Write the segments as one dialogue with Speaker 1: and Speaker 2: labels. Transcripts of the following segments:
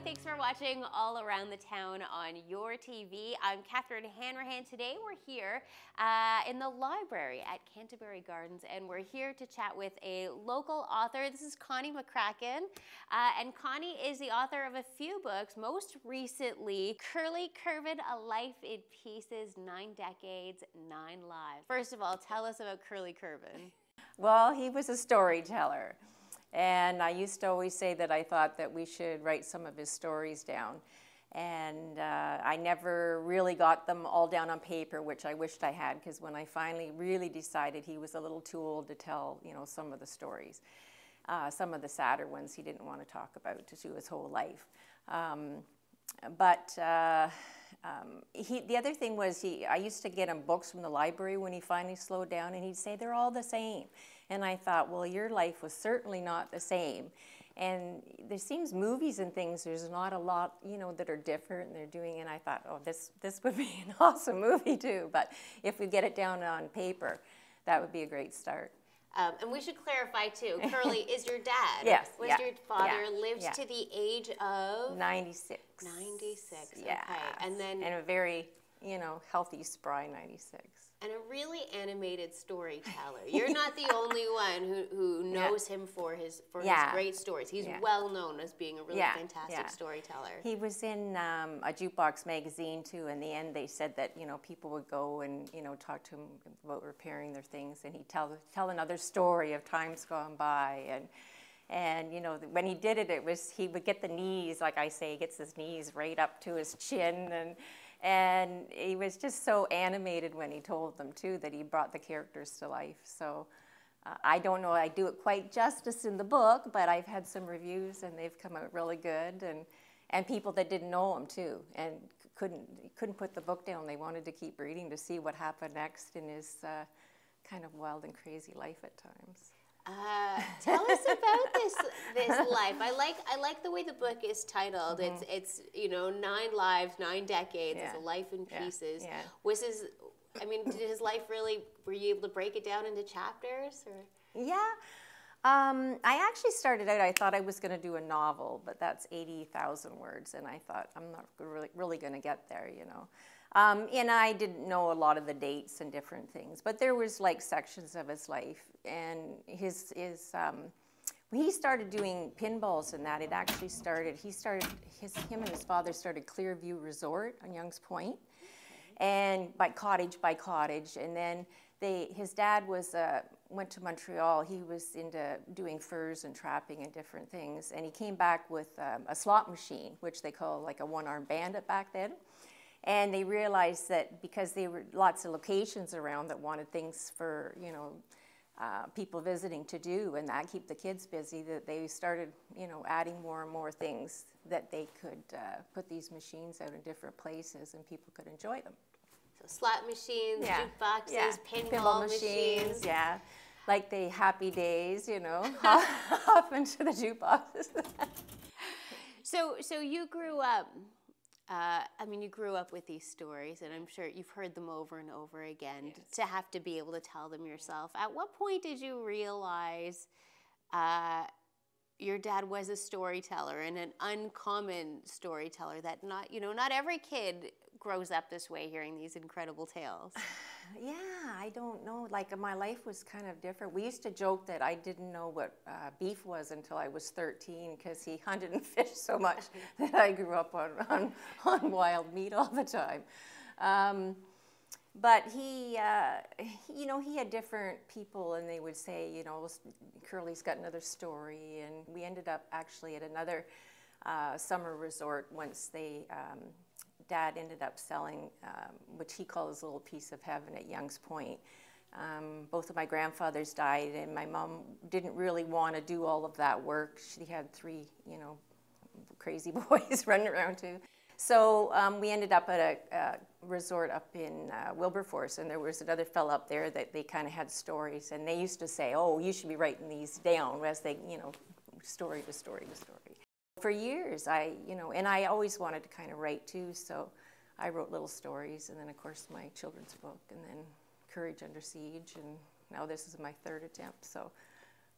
Speaker 1: thanks for watching All Around the Town on your TV. I'm Catherine Hanrahan. Today we're here in the library at Canterbury Gardens, and we're here to chat with a local author. This is Connie McCracken, and Connie is the author of a few books, most recently Curley Curvin, A Life in Pieces, 9 Decades, 9 Lives. First of all, tell us about Curley Curvin.
Speaker 2: Well, he was a storyteller. And I used to always say that I thought that we should write some of his stories down. And I never really got them all down on paper, which I wished I had, because when I finally really decided he was a little too old to tell, some of the stories. Some of the sadder ones he didn't want to talk about to do his whole life. The other thing was I used to get him books from the library when he finally slowed down, and he'd say, they're all the same. And I thought, well, your life was certainly not the same. And there seems movies and things, there's not a lot, that are different and they're doing, and I thought, oh, this would be an awesome movie too. But if we get it down on paper, that would be a great start.
Speaker 1: And we should clarify too, Curley is your dad.
Speaker 2: Yes.
Speaker 1: Was your father lived to the age of?
Speaker 2: 96.
Speaker 1: 96,
Speaker 2: yeah.
Speaker 1: Okay. And then?
Speaker 2: And a very, healthy, spry 96.
Speaker 1: And a really animated storyteller. You're not the only one who knows him for his great stories. He's well known as being a really fantastic storyteller. He
Speaker 2: was in a jukebox magazine too. In the end, they said that people would go and talk to him about repairing their things, and he'd tell another story of times gone by. And when he did it, he would get the knees, like I say, he gets his knees right up to his chin, and he was just so animated when he told them too, that he brought the characters to life. So I don't know I do it quite justice in the book, but I've had some reviews and they've come out really good, and people that didn't know him too and couldn't put the book down. They wanted to keep reading to see what happened next in his kind of wild and crazy life at times.
Speaker 1: Tell us about this life. I like the way the book is titled. Mm-hmm. It's 9 lives, 9 decades. It's a life in pieces.
Speaker 2: Yeah.
Speaker 1: Did his life really? Were you able to break it down into chapters? Or?
Speaker 2: Yeah. I actually started out. I thought I was going to do a novel, but that's 80,000 words, and I thought I'm not really going to get there. And I didn't know a lot of the dates and different things, but there was like sections of his life, and when he started doing pinballs and that, it actually started. Him and his father started Clearview Resort on Young's Point, and by cottage, and then his dad went to Montreal. He was into doing furs and trapping and different things, and he came back with a slot machine, which they call like a one-armed bandit back then. And they realized that because there were lots of locations around that wanted things for, people visiting to do, and that keep the kids busy, that they started, adding more and more things that they could put these machines out in different places and people could enjoy them.
Speaker 1: So slot machines, jukeboxes, pinball machines.
Speaker 2: Yeah, like the Happy Days, hop into the jukeboxes.
Speaker 1: So you grew up. You grew up with these stories, and I'm sure you've heard them over and over again, to have to be able to tell them yourself. At what point did you realize your dad was a storyteller, and an uncommon storyteller, that not every kid grows up this way hearing these incredible tales?
Speaker 2: Yeah, I don't know. Like, my life was kind of different. We used to joke that I didn't know what beef was until I was 13, because he hunted and fished so much that I grew up on wild meat all the time. But he had different people, and they would say, Curley's got another story. And we ended up actually at another summer resort once Dad ended up selling, which he called his little piece of heaven at Young's Point. Both of my grandfathers died, and my mom didn't really want to do all of that work. She had 3, crazy boys running around too. So we ended up at a resort up in Wilberforce, and there was another fella up there that they kind of had stories, and they used to say, oh, you should be writing these down as they, story to story to story. For years, and I always wanted to kind of write too, so I wrote little stories, and then of course my children's book, and then Courage Under Siege, and now this is my 3rd attempt. So,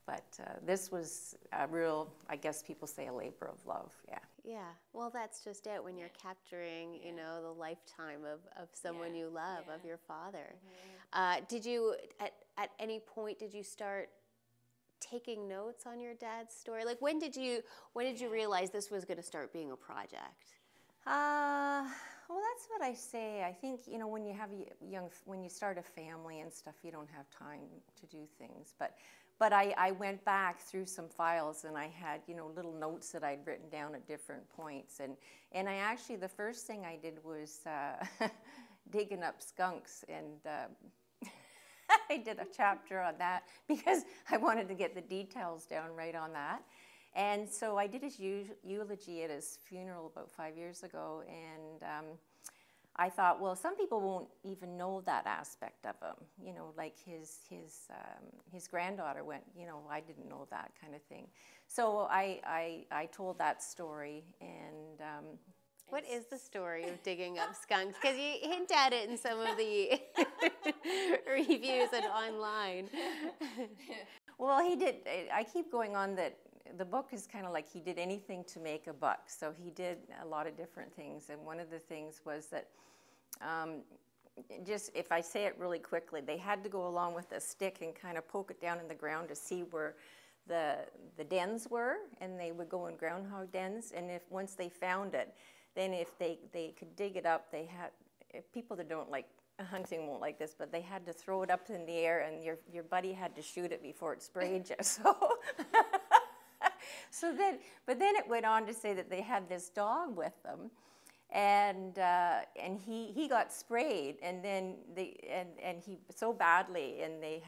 Speaker 2: but this was a real, I guess people say, a labor of love.
Speaker 1: Yeah, well, that's just it. When you're capturing, you know, the lifetime of someone you love, of your father. Did you, at any point, did you start taking notes on your dad's story? Like, when did you realize this was going to start being a project?
Speaker 2: Well, that's what I say. I think, you know, when you have when you start a family and stuff, you don't have time to do things. But I went back through some files, and I had, you know, little notes that I'd written down at different points. And I actually, the first thing I did was digging up skunks, and I did a chapter on that because I wanted to get the details down right on that. And so I did his eulogy at his funeral about 5 years ago, and I thought, well, some people won't even know that aspect of him, you know, like his granddaughter went, you know, I didn't know that kind of thing. So I told that story, and
Speaker 1: what is the story of digging up skunks? Because you hint at it in some of the reviews and online.
Speaker 2: Well, he did. I keep going on that the book is kind of like he did anything to make a buck. So he did a lot of different things. And one of the things was that, just if I say it really quickly, they had to go along with a stick and kind of poke it down in the ground to see where the dens were. And they would go in groundhog dens. And once they found it, then if they could dig it up, if people that don't like hunting won't like this, but they had to throw it up in the air, and your buddy had to shoot it before it sprayed you. But then it went on to say that they had this dog with them, and he got sprayed, and then he so badly, and they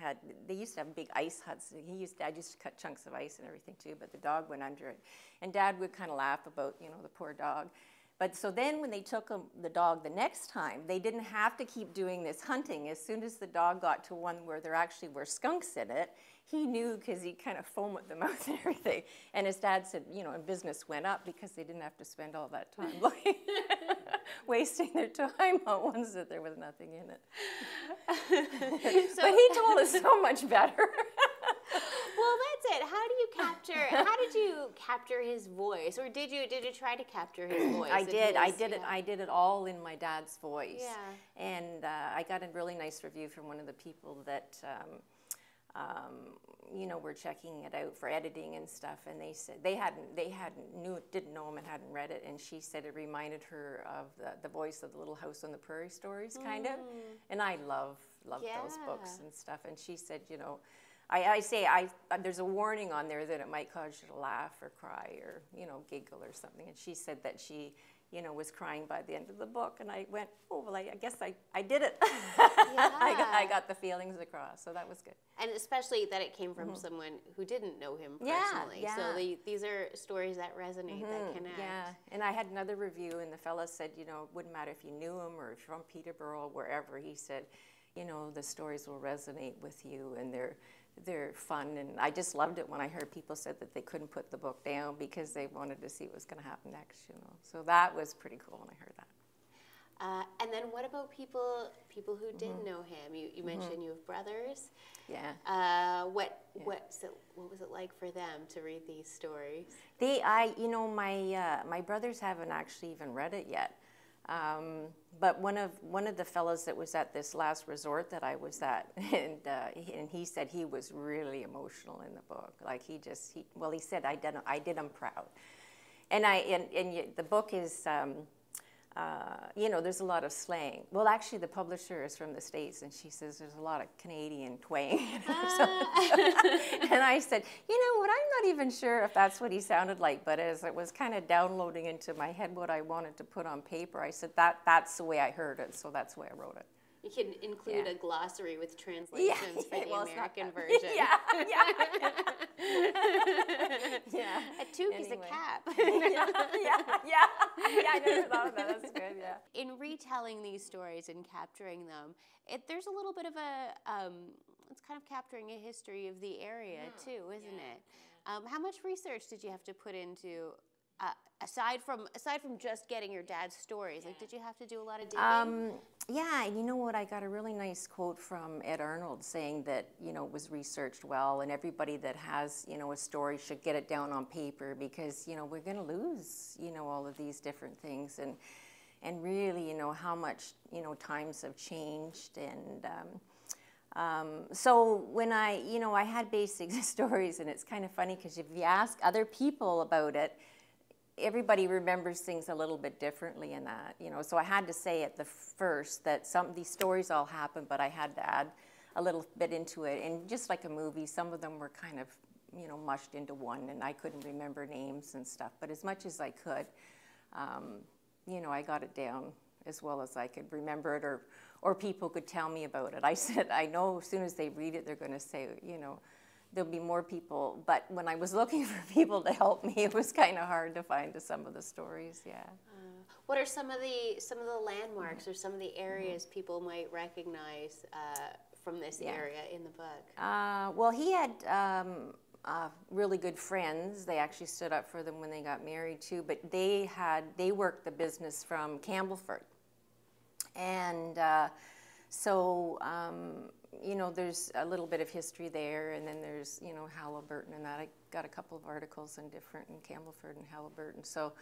Speaker 2: used to have big ice huts. Dad used to cut chunks of ice and everything too, but the dog went under it, and Dad would kind of laugh about, you know, the poor dog. But so then when they took the dog the next time, they didn't have to keep doing this hunting. As soon as the dog got to one where there actually were skunks in it, he knew, because he kind of foamed at the mouth and everything. And his dad said, you know, and business went up because they didn't have to spend all that time looking, wasting their time on ones that there was nothing in it. But he told us so much better.
Speaker 1: Well, that's it. How did you capture his voice, or did you try to capture his voice?
Speaker 2: I did it all in my dad's voice. Yeah. And I got a really nice review from one of the people that you know, were checking it out for editing and stuff, and they said didn't know him and hadn't read it, and she said it reminded her of the voice of the Little House on the Prairie stories, kind of. And I love those books and stuff. And she said, you know, I say there's a warning on there that it might cause you to laugh or cry or, you know, giggle or something. And she said that she, you know, was crying by the end of the book. And I went, oh, well, I guess I did it. Yeah. I got the feelings across, so that was good.
Speaker 1: And especially that it came from someone who didn't know him personally. Yeah. So these are stories that resonate, that connect.
Speaker 2: Yeah, and I had another review, and the fella said, you know, it wouldn't matter if you knew him or if you're from Peterborough, wherever. He said, you know, the stories will resonate with you, and they're fun. And I just loved it when I heard people said that they couldn't put the book down because they wanted to see what was going to happen next, you know. So that was pretty cool when I heard that.
Speaker 1: And then what about people who didn't know him? You mentioned you have brothers.
Speaker 2: Yeah.
Speaker 1: What was it like for them to read these stories?
Speaker 2: You know, my brothers haven't actually even read it yet. But one of the fellows that was at this last resort that I was at, and he said he was really emotional in the book. Like he said I did him proud, and the book is. You know, there's a lot of slang. Well, actually, the publisher is from the States, and she says there's a lot of Canadian twang. And I said, you know what, I'm not even sure if that's what he sounded like, but as it was kind of downloading into my head what I wanted to put on paper, I said that's the way I heard it, so that's the way I wrote it.
Speaker 1: You can include a glossary with translations for the American version.
Speaker 2: Yeah.
Speaker 1: A toque is a cap.
Speaker 2: Yeah, I never thought of that. That's good, yeah.
Speaker 1: In retelling these stories and capturing them, there's a little bit of it's kind of capturing a history of the area too, isn't it? How much research did you have to put into aside from just getting your dad's stories, like, did you have to do a lot of digging?
Speaker 2: Yeah, and you know what? I got a really nice quote from Ed Arnold saying that, you know, it was researched well, and everybody that has, you know, a story should get it down on paper, because, you know, we're going to lose, you know, all of these different things, and really, you know, how much, you know, times have changed. And so when you know, I had basic stories, and it's kind of funny because if you ask other people about it, everybody remembers things a little bit differently in that, you know. So I had to say at the first that some of these stories all happened, but I had to add a little bit into it. And just like a movie, some of them were kind of, you know, mushed into one, and I couldn't remember names and stuff. But as much as I could, you know, I got it down as well as I could remember it, or people could tell me about it. I said, I know as soon as they read it, they're going to say, you know, there'll be more people. But when I was looking for people to help me, it was kind of hard to find some of the stories. Yeah.
Speaker 1: What are some of the landmarks or some of the areas people might recognize from this area in the book?
Speaker 2: Well, he had really good friends. They actually stood up for them when they got married too. But they worked the business from Campbellford, and so. You know, there's a little bit of history there, and then there's, you know, Halliburton and that. I got a couple of articles in Campbellford and Halliburton. So,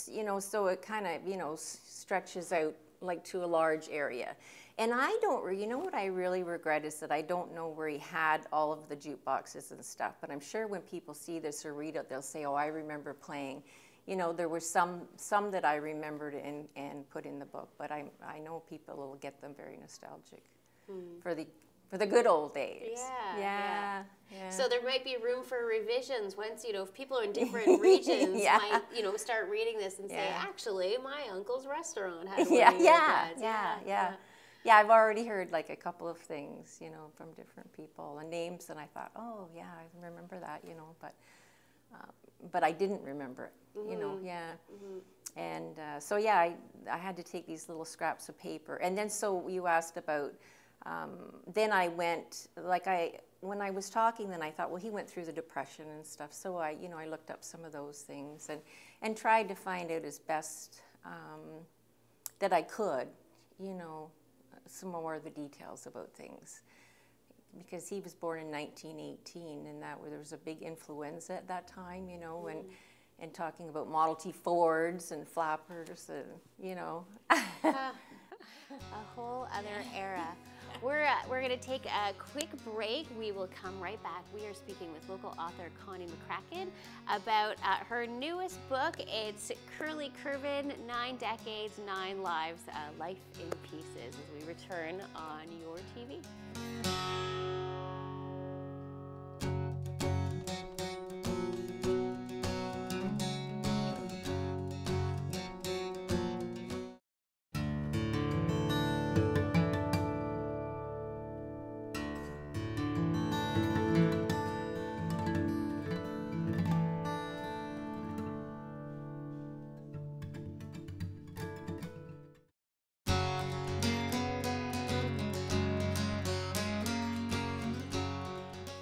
Speaker 2: you know, so it kind of, you know, stretches out like to a large area. And you know what I really regret is that I don't know where he had all of the jukeboxes and stuff, but I'm sure when people see this or read it, they'll say, oh, I remember playing. You know, there were some that I remembered and put in the book, but I know people will get them very nostalgic for the good old days.
Speaker 1: Yeah. So there might be room for revisions once, you know, if people in different regions might, you know, start reading this and say, actually, my uncle's restaurant had one of your dad's.
Speaker 2: Yeah, I've already heard like a couple of things, you know, from different people and names, and I thought, oh yeah, I remember that, you know, but I didn't remember it. You know, and so yeah, I had to take these little scraps of paper, and then so you asked about. Then I went when I was talking. Then I thought, well, he went through the Depression and stuff. So I looked up some of those things and tried to find out as best that I could, you know, some more of the details about things. Because he was born in 1918, and there was a big influenza at that time, you know, and talking about Model T Fords and flappers, and, you know.
Speaker 1: A whole other era. We're going to take a quick break. We will come right back. We are speaking with local author Connie McCracken about her newest book. It's Curley Curvin, 9 Decades, 9 Lives, Life in Pieces, as we return on your TV.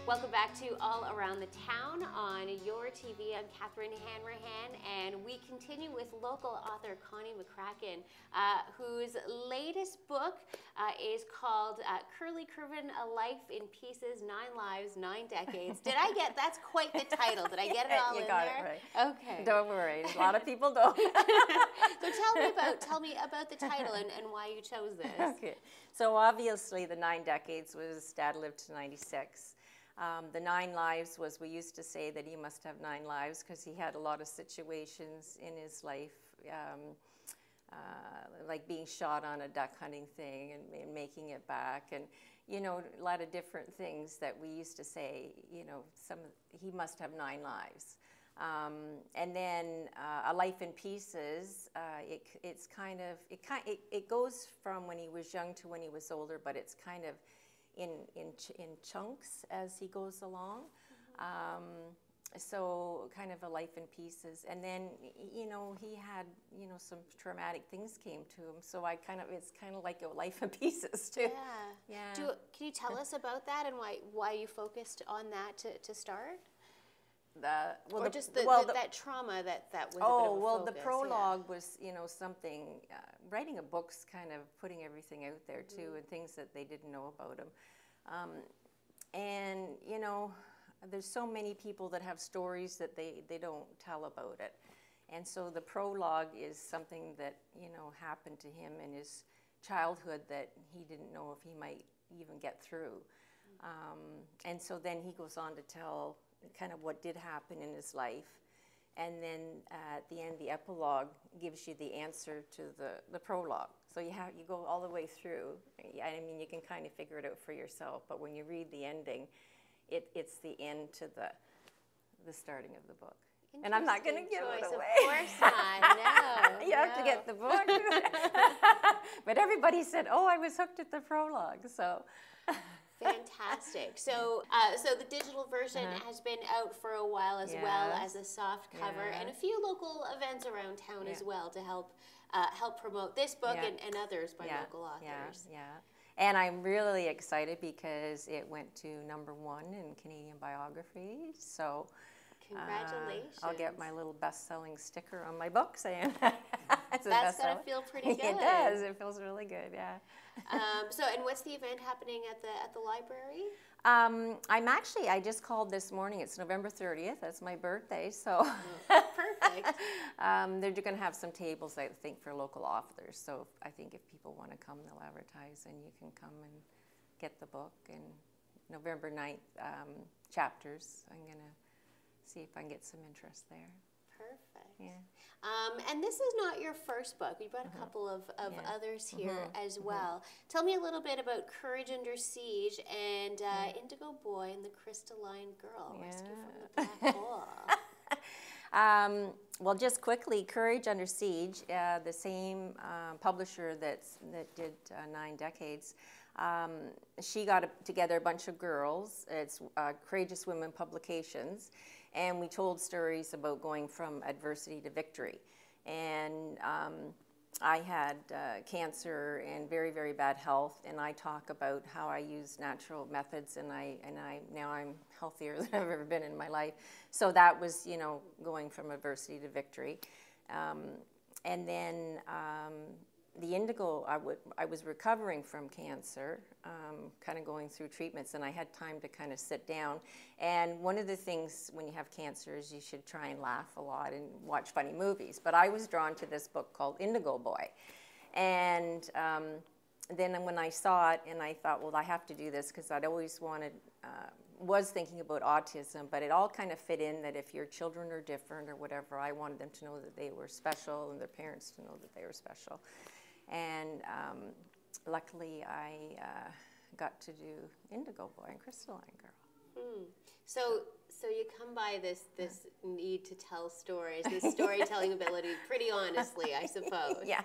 Speaker 1: Welcome back to All Around the Town on your TV. I'm Catherine Hanrahan, and we continue with local author Connie McCracken, whose latest book is called Curley Curvin, A Life in Pieces, 9 Lives, 9 Decades. That's quite the title. Did I get it all in there?
Speaker 2: You got it right.
Speaker 1: Okay.
Speaker 2: Don't worry, a lot of people don't.
Speaker 1: So tell me about the title and why you chose this.
Speaker 2: Okay. So obviously the 9 decades was Dad lived to 96. The 9 lives was, we used to say that he must have 9 lives because he had a lot of situations in his life, like being shot on a duck hunting thing and making it back, and, you know, a lot of different things that we used to say, you know, he must have 9 lives. And then A Life in Pieces, it goes from when he was young to when he was older, but it's kind of in chunks as he goes along. So kind of a life in pieces. And then, you know, he had, you know, some traumatic things came to him. So it's kind of like a life in pieces too.
Speaker 1: Yeah. Can you tell us about that and why you focused on that to start? or just that trauma that was a bit of a focus,
Speaker 2: the prologue was, something, writing a book's kind of putting everything out there too, and things that they didn't know about him. And, there's so many people that have stories that they don't tell about it. And so the prologue is something that, happened to him in his childhood that he didn't know if he might even get through. And so then he goes on to tell kind of what did happen in his life. And then at the end, the epilogue gives you the answer to the prologue. So you go all the way through. I mean, you can kind of figure it out for yourself. But when you read the ending, it's the end to the starting of the book. And I'm not going to give it away.
Speaker 1: Of course not. No.
Speaker 2: You have to get the book. But everybody said, "Oh, I was hooked at the prologue." So.
Speaker 1: Fantastic. So, so the digital version has been out for a while, as well as a soft cover, and a few local events around town as well to help promote this book and others by local authors.
Speaker 2: And I'm really excited because it went to #1 in Canadian biography. So.
Speaker 1: Congratulations.
Speaker 2: I'll get my little best-selling sticker on my book saying
Speaker 1: that's got to feel pretty good.
Speaker 2: It does. It feels really good, yeah.
Speaker 1: So, and what's the event happening at the library?
Speaker 2: I just called this morning. It's November 30th. That's my birthday, so.
Speaker 1: Perfect.
Speaker 2: They're going to have some tables, I think, for local authors. So I think if people want to come, they'll advertise, and you can come and get the book. And November 9th, chapters. I'm going to see if I can get some interest there.
Speaker 1: Perfect.
Speaker 2: Yeah.
Speaker 1: And this is not your first book. You brought a couple of others here as well. Tell me a little bit about Courage Under Siege and Indigo Boy and the Crystalline Girl, Rescue from the Black Hole.
Speaker 2: Well, just quickly, Courage Under Siege, the same publisher that did 9 Decades, she got together a bunch of girls. It's Courageous Women Publications. And we told stories about going from adversity to victory. And I had cancer and very, very bad health, and I talk about how I use natural methods, and now I'm healthier than I've ever been in my life. So that was, going from adversity to victory. And then the Indigo, I was recovering from cancer, kind of going through treatments, and I had time to kind of sit down. And one of the things when you have cancer is you should try and laugh a lot and watch funny movies. But I was drawn to this book called Indigo Boy. And then when I saw it, and I thought, well, I have to do this because I'd always was thinking about autism, but it all kind of fit in that if your children are different or whatever, I wanted them to know that they were special and their parents to know that they were special. And luckily, I got to do Indigo Boy and Crystalline Girl.
Speaker 1: So you come by this need to tell stories, this storytelling ability, pretty honestly, I suppose.
Speaker 2: Yeah.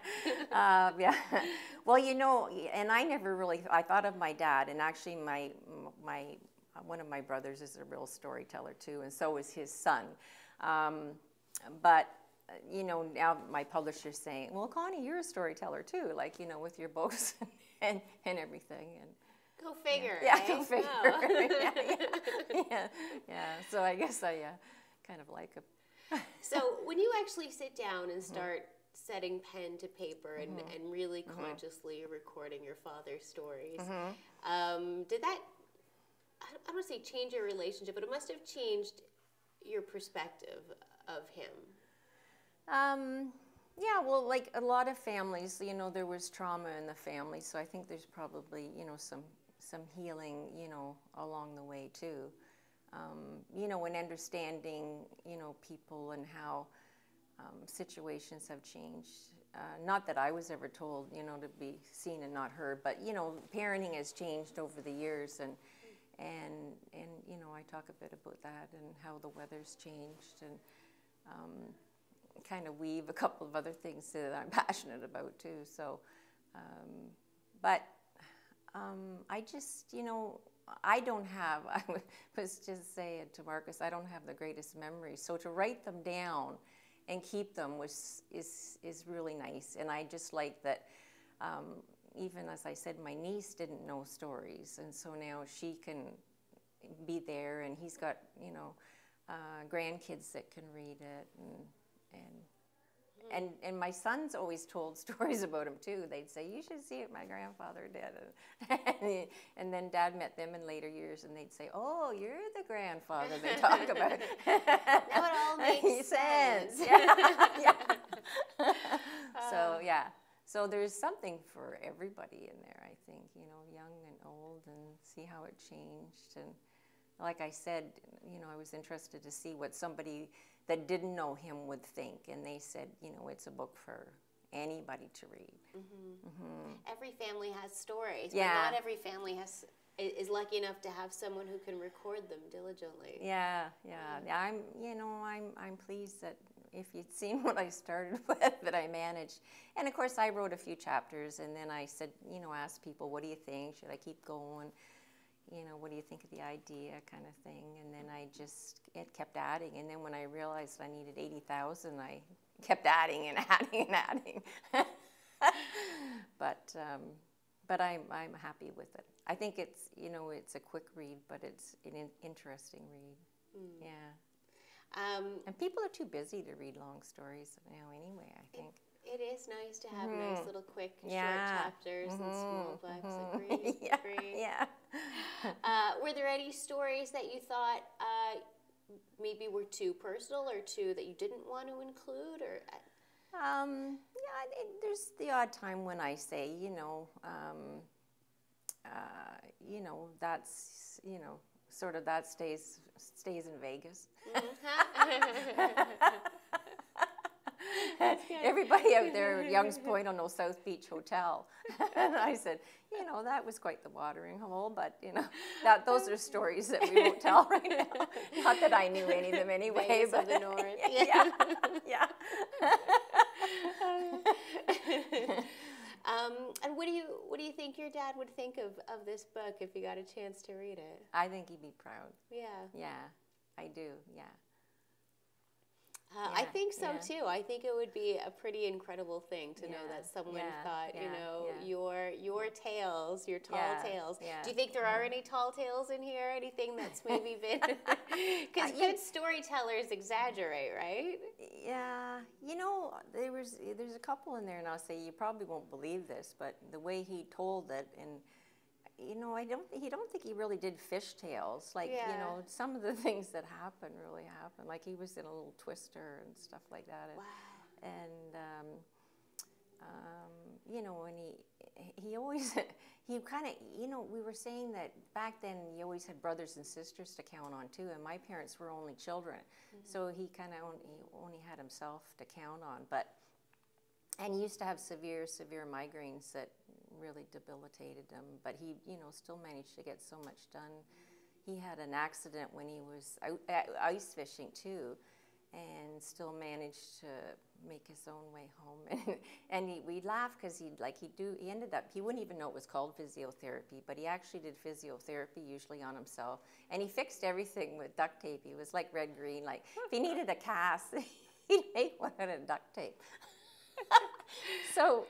Speaker 2: Well, and I never really, I thought of my dad, and actually one of my brothers is a real storyteller too, and so is his son. But now my publisher's saying, well, Connie, you're a storyteller too, with your books and everything. And
Speaker 1: go figure.
Speaker 2: Yeah, go figure. Yeah. So I guess I kind of like it.
Speaker 1: So when you actually sit down and start setting pen to paper and really consciously recording your father's stories, did that, I don't want to say change your relationship, but it must have changed your perspective of him.
Speaker 2: Yeah, well, like a lot of families, there was trauma in the family, so I think there's probably, some healing, along the way too. And understanding, people and how situations have changed. Not that I was ever told, to be seen and not heard, but, parenting has changed over the years, and I talk a bit about that and how the weather's changed, and kind of weave a couple of other things that I'm passionate about too. So, but I just, I don't have, I was just saying to Marcus, I don't have the greatest memories. So to write them down and keep them is really nice. And I just like that, even as I said, my niece didn't know stories. And so now she can be there, and he's got, grandkids that can read it, and my sons always told stories about him too. They'd say, "You should see what my grandfather did," and then Dad met them in later years, and they'd say, "Oh, you're the grandfather they talk about."
Speaker 1: Now it all makes sense.
Speaker 2: Yeah. So yeah, so there's something for everybody in there. I think, you know, young and old, and see how it changed. And like I said, you know, I was interested to see what somebody that didn't know him would think, and they said, you know, it's a book for anybody to read.
Speaker 1: Every family has stories,
Speaker 2: Yeah.
Speaker 1: but not every family is lucky enough to have someone who can record them diligently.
Speaker 2: Yeah. I'm pleased that if you'd seen what I started with, that I managed. And of course, I wrote a few chapters, and then I said, you know, asked people, what do you think? Should I keep going? You know, what do you think of the idea, kind of thing? And then it kept adding. And then when I realized I needed 80,000, I kept adding and adding and adding. But I'm happy with it. I think it's, you know, it's a quick read, but it's an interesting read. Yeah. And people are too busy to read long stories now anyway, I think.
Speaker 1: It is nice to have nice little quick short
Speaker 2: Yeah.
Speaker 1: chapters and small books. Agree.
Speaker 2: Yeah.
Speaker 1: Agree.
Speaker 2: Yeah.
Speaker 1: Were there any stories that you thought maybe were too personal or too that you didn't want to include? Or
Speaker 2: there's the odd time when I say, you know, that's, you know, sort of that stays in Vegas. Everybody out there at Young's Point will know South Beach Hotel. And I said, you know, that was quite the watering hole, but, you know, those are stories that we won't tell right now. Not that I knew any of them anyway.
Speaker 1: Vegas
Speaker 2: but
Speaker 1: of the North.
Speaker 2: Yeah.
Speaker 1: And what do you think your dad would think of this book if you got a chance to read it?
Speaker 2: I think he'd be proud.
Speaker 1: Yeah.
Speaker 2: Yeah, I do, yeah.
Speaker 1: I think so too. I think it would be a pretty incredible thing to know that someone thought, you know, your tales, your tall tales.
Speaker 2: Yeah.
Speaker 1: Do you think there are any tall tales in here? Anything that's maybe been because good storytellers exaggerate, right?
Speaker 2: Yeah, you know, there's a couple in there, and I'll say you probably won't believe this, but the way he told it, and you know, I don't think he really did fishtails. Like, you know, some of the things that happened really happened. Like, he was in a little twister and stuff like that. And,
Speaker 1: Wow.
Speaker 2: And you know, and he always, he kind of, you know, we were saying that back then you always had brothers and sisters to count on too, and my parents were only children. So he kind of only had himself to count on. And he used to have severe migraines that really debilitated him, but he, you know, still managed to get so much done. He had an accident when he was ice fishing too, and still managed to make his own way home. And we laugh because he ended up, he wouldn't even know it was called physiotherapy, but he actually did physiotherapy usually on himself, and he fixed everything with duct tape. He was like Red Green, like if he needed a cast, he'd make one out of duct tape. So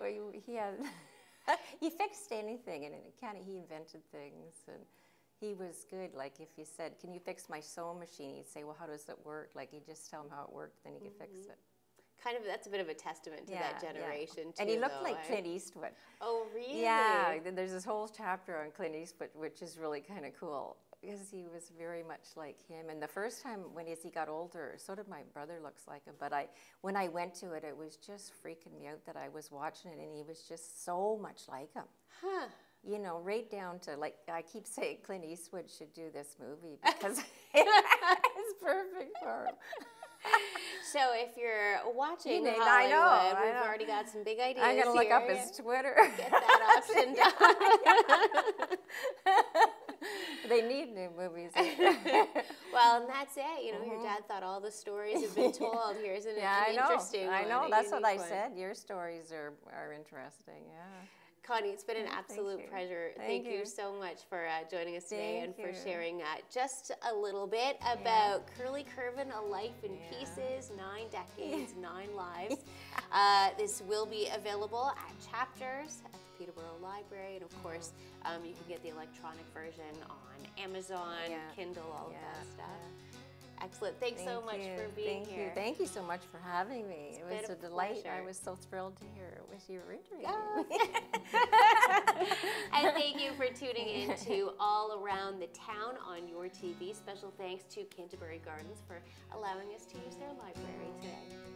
Speaker 2: he fixed anything, and he invented things, and he was good. Like if you said, "Can you fix my sewing machine?" He'd say, "Well, how does it work?" Like he'd just tell him how it worked, then he could fix it.
Speaker 1: Kind of, that's a bit of a testament to that generation too.
Speaker 2: And he looked like Clint Eastwood.
Speaker 1: Oh, really?
Speaker 2: Yeah. There's this whole chapter on Clint Eastwood, which is really kind of cool, because he was very much like him. And the first time as he got older, so did my brother, looks like him. But when I went to it, it was just freaking me out that I was watching it, and he was just so much like him.
Speaker 1: Huh.
Speaker 2: You know, right down to, like, I keep saying Clint Eastwood should do this movie because it's perfect for him.
Speaker 1: So if you're watching
Speaker 2: I
Speaker 1: Hollywood,
Speaker 2: know.
Speaker 1: we've already got some big ideas.
Speaker 2: I'm going to look
Speaker 1: here.
Speaker 2: up his Twitter.
Speaker 1: Get that option done.
Speaker 2: They need new movies.
Speaker 1: Well, and that's it. You know, your dad thought all the stories have been told. Here's an interesting one.
Speaker 2: I know. That's what I said. Your stories are interesting. Yeah.
Speaker 1: Connie, it's been an absolute pleasure. Thank you so much for joining us today and for sharing just a little bit about Curley Curvin, A Life in Pieces, 9 Decades, 9 Lives. This will be available at Chapters at the Peterborough Library, and of course, you can get the electronic version on Amazon, Kindle, all of that stuff. Excellent. Thanks so much for being here.
Speaker 2: Thank you so much for having me. It was a delight.
Speaker 1: Pleasure.
Speaker 2: I was so thrilled to hear it was your interview.
Speaker 1: And thank you for tuning in to All Around the Town on your TV. Special thanks to Canterbury Gardens for allowing us to use their library today.